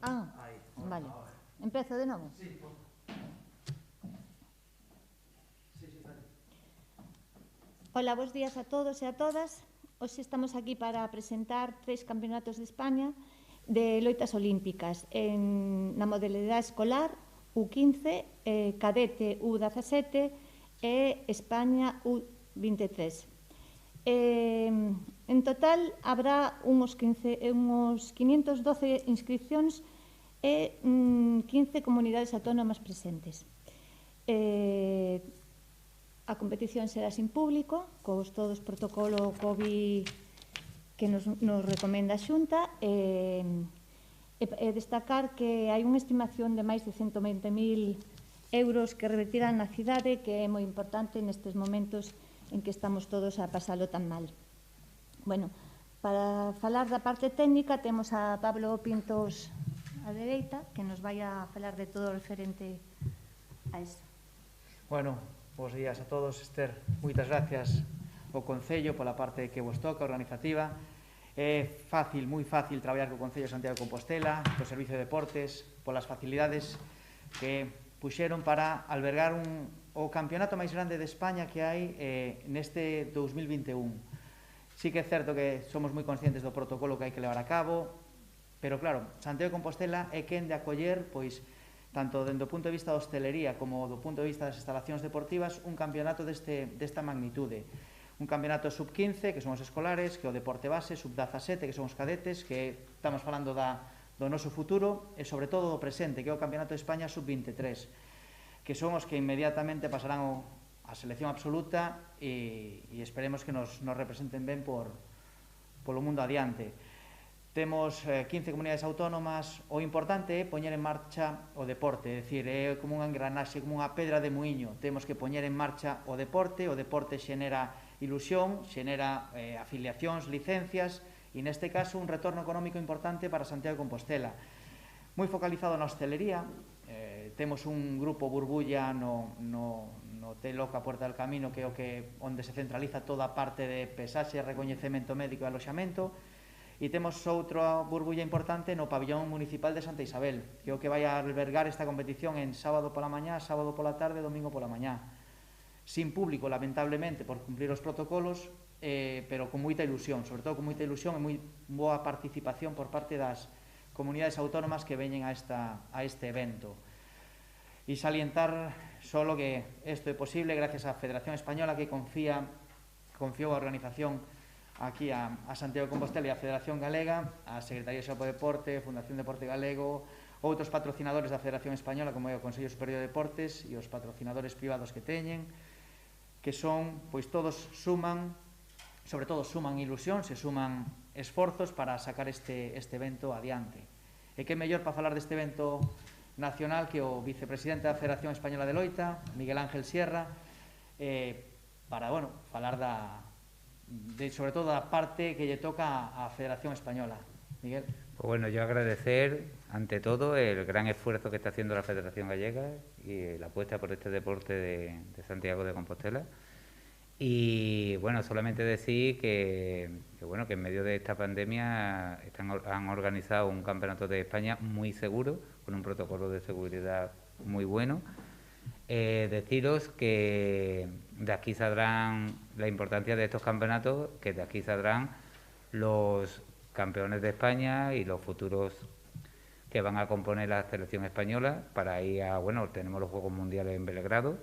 Ah, Ahí, vale. ahora. Empezo de novo? Sí, por... Sí, vale. Ola, bos días a todos e a todas. Hoxe estamos aquí para presentar 3 campeonatos de España de loitas olímpicas na modalidade escolar U15, cadete U17 e España U23. En total habrá uns 512 inscripcións e 15 comunidades autónomas presentes. A competición será sin público, cos todos protocolo COVID que nos recomenda a Xunta, e destacar que hai unha estimación de máis de 120.000 euros que revertirán na cidade, que é moi importante nestes momentos en que estamos todos a pasalo tan mal. Bueno, para falar da parte técnica temos a Pablo Pintos á dereita, que nos vai a falar de todo o referente a isto. Bueno, bos días a todos. Esther, moitas gracias ao Concello pola parte que vos toca, organizativa. É fácil, moi fácil traballar co Concello de Santiago de Compostela, co Servicio de Deportes, polas facilidades que puxeron para albergar o campeonato máis grande de España que hai neste 2021. Sí que é certo que somos moi conscientes do protocolo que hai que levar a cabo, pero claro, Santiago de Compostela é quen de acoller, pois, tanto dentro do punto de vista da hostelería como do punto de vista das instalacións deportivas, un campeonato desta magnitude. Un campeonato sub-15, que son os escolares, que é o deporte base, sub-17, que son os cadetes, que estamos falando do noso futuro, e sobre todo do presente, que é o campeonato de España sub-23, que son os que inmediatamente pasarán a selección absoluta e esperemos que nos representen ben polo mundo adiante. Temos 15 comunidades autónomas. O importante é poñer en marcha o deporte, é dicir, é como unha engranaxe, como unha pedra de muiño. Temos que poñer en marcha o deporte xenera ilusión, xenera afiliacións, licencias e neste caso un retorno económico importante para Santiago de Compostela. Moi focalizado na hostelería, temos un grupo burbulla no Hotel Oca Puerta del Camino, que é onde se centraliza toda a parte de pesaxe, recoñecemento médico e aloxamento. E temos outra burbulla importante no pabillón municipal de Santa Isabel, que é o que vai a albergar esta competición en sábado pola mañá, sábado pola tarde e domingo pola mañá. Sin público, lamentablemente, por cumplir os protocolos, pero con moita ilusión, sobre todo con moita ilusión e moi boa participación por parte das comunidades autónomas que veñen a este evento. E salientar solo que isto é posible gracias á Federación Española, que confiou a organización aquí a Santiago de Compostela e a Federación Galega, a Secretaría de Xeral do Deporte, Fundación Deporte Galego, outros patrocinadores da Federación Española, como é o Consello Superior de Deportes, e os patrocinadores privados que teñen, que son, pois todos suman, sobre todo suman ilusión, se suman esforzos para sacar este evento adiante. E que mellor para falar deste evento nacional que o vicepresidente da Federación Española de Loita, Miguel Ángel Sierra, para, falar sobre todo a parte que lle toca á Federación Española. Miguel. Pues bueno, yo agradecer ante todo el gran esfuerzo que está haciendo la Federación Gallega y la apuesta por este deporte de Santiago de Compostela. Y bueno, solamente decir que en medio de esta pandemia han organizado un campeonato de España muy seguro, con un protocolo de seguridad muy bueno. Deciros que de aquí saldrán la importancia de estos campeonatos, que de aquí saldrán los campeones de España y los futuros que van a componer la selección española para ir a, tenemos los Juegos Mundiales en Belgrado,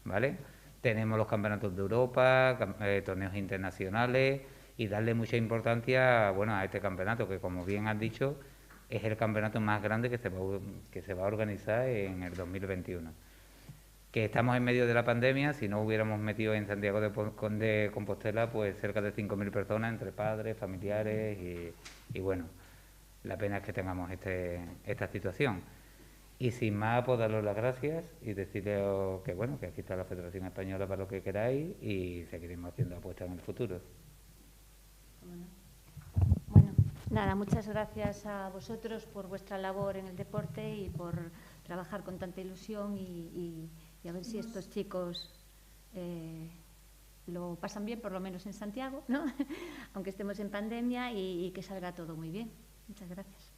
¿vale? Tenemos los campeonatos de Europa, torneos internacionales y darle mucha importancia, a este campeonato que, como bien has dicho, es el campeonato más grande que se va a organizar en el 2021. Que estamos en medio de la pandemia, si no hubiéramos metido en Santiago de Compostela pues cerca de 5.000 personas entre padres, familiares y la pena es que tengamos esta situación. Y sin más, pues daros las gracias y decirles que aquí está la Federación Española para lo que queráis y seguiremos haciendo apuestas en el futuro. Bueno, nada, muchas gracias a vosotros por vuestra labor en el deporte y por trabajar con tanta ilusión y a ver si estos chicos lo pasan bien, por lo menos en Santiago, ¿no? Aunque estemos en pandemia y que salga todo muy bien. Muchas gracias.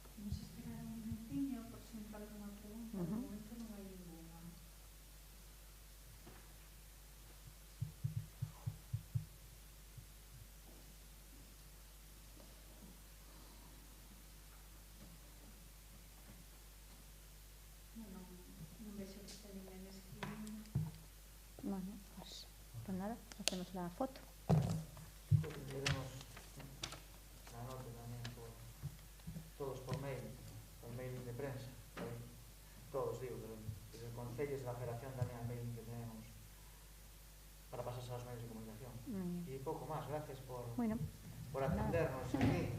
nada, hacemos la foto. Leeremos la nota también todos por mail de prensa, todos digo, pero desde el Concello, desde la Federación también al mailing que tenemos para pasarse a los medios de comunicación. Y poco más, gracias por atendernos aquí.